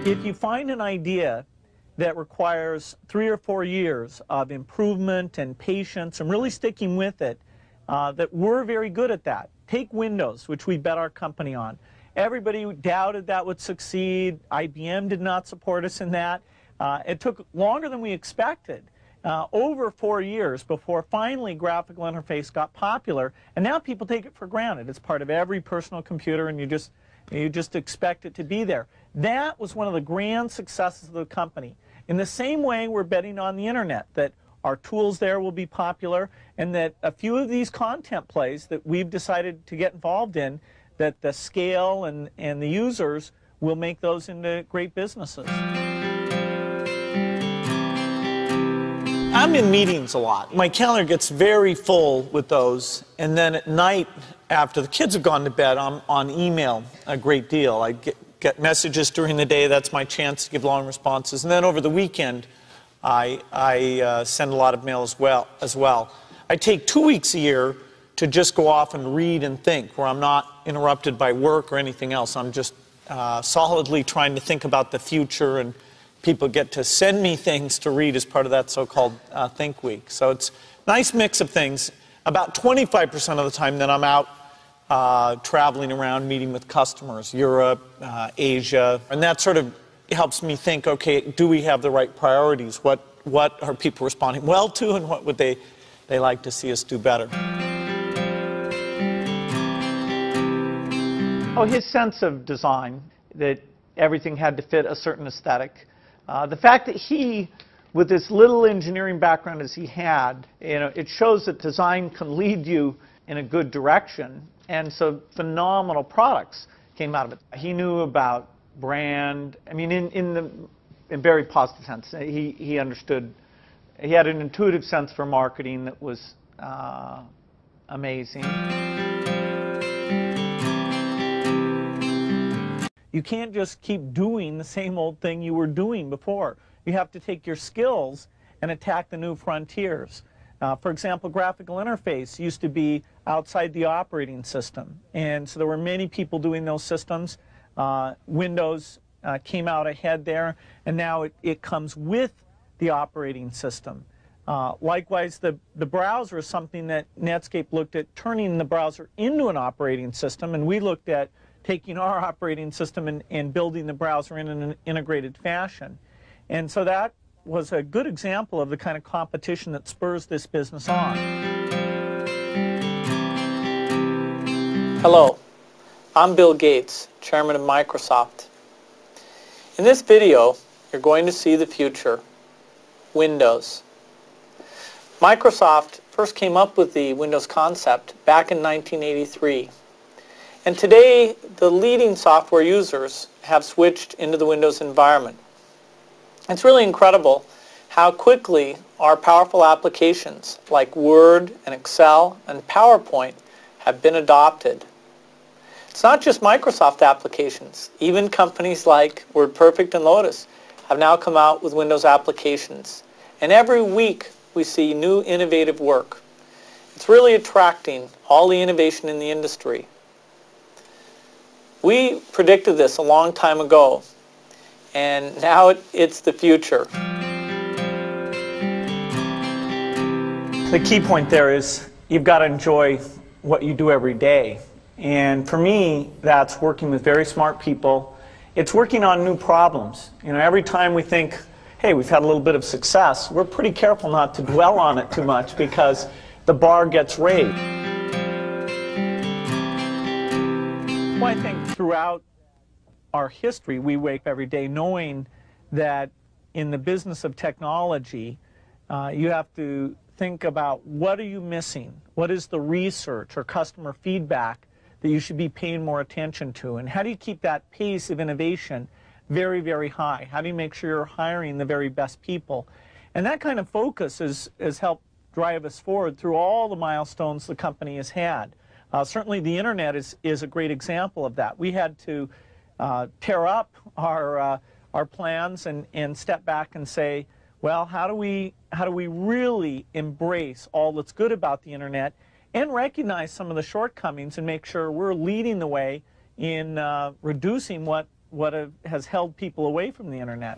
If you find an idea that requires 3 or 4 years of improvement and patience and really sticking with it, that we're very good at that. Take Windows, which we bet our company on. Everybody doubted that would succeed. IBM did not support us in that. It took longer than we expected, over 4 years before finally graphical interface got popular, and now people take it for granted. It's part of every personal computer, and you just expect it to be there. That was one of the grand successes of the company. In the same way, we're betting on the internet, that our tools there will be popular, and that a few of these content plays that we've decided to get involved in, that the scale and the users will make those into great businesses. I'm in meetings a lot. My calendar gets very full with those, and then at night, after the kids have gone to bed, I'm on email a great deal. I get messages during the day. That's my chance to give long responses. And then over the weekend, I send a lot of mail as well. I take 2 weeks a year to just go off and read and think, where I'm not interrupted by work or anything else. I'm just solidly trying to think about the future, and people get to send me things to read as part of that so-called Think Week. So it's a nice mix of things. About 25% of the time that I'm out traveling around, meeting with customers, Europe, Asia, and that sort of helps me think, okay, do we have the right priorities? What are people responding well to, and what would they like to see us do better? Oh, his sense of design, that everything had to fit a certain aesthetic. The fact that he, with this little engineering background as he had, it shows that design can lead you in a good direction, and so phenomenal products came out of it. He knew about brand, I mean, in very positive sense. He understood, he had an intuitive sense for marketing that was amazing. You can't just keep doing the same old thing you were doing before. You have to take your skills and attack the new frontiers. For example, graphical interface used to be outside the operating system, and so there were many people doing those systems. Windows came out ahead there, and now it comes with the operating system. Likewise, the browser is something that Netscape looked at turning the browser into an operating system, and we looked at taking our operating system and building the browser in an integrated fashion. And so that was a good example of the kind of competition that spurs this business on. Hello, I'm Bill Gates, Chairman of Microsoft. In this video, you're going to see the future, Windows. Microsoft first came up with the Windows concept back in 1983. And today, the leading software users have switched into the Windows environment. It's really incredible how quickly our powerful applications like Word and Excel and PowerPoint have been adopted. It's not just Microsoft applications. Even companies like WordPerfect and Lotus have now come out with Windows applications. And every week we see new innovative work. It's really attracting all the innovation in the industry. We predicted this a long time ago, and now it's the future. The key point there is you've got to enjoy what you do every day. And for me, that's working with very smart people. It's working on new problems. Every time we think, hey, we've had a little bit of success, we're pretty careful not to dwell on it too much because the bar gets raised. Well, I think throughout our history, we wake up every day knowing that in the business of technology, you have to think about what are you missing? What is the research or customer feedback that you should be paying more attention to? And how do you keep that pace of innovation very, very high? How do you make sure you're hiring the very best people? And that kind of focus has helped drive us forward through all the milestones the company has had. Certainly the internet is a great example of that. We had to tear up our plans and step back and say, well, how do we really embrace all that's good about the internet and recognize some of the shortcomings and make sure we're leading the way in reducing what what has held people away from the internet.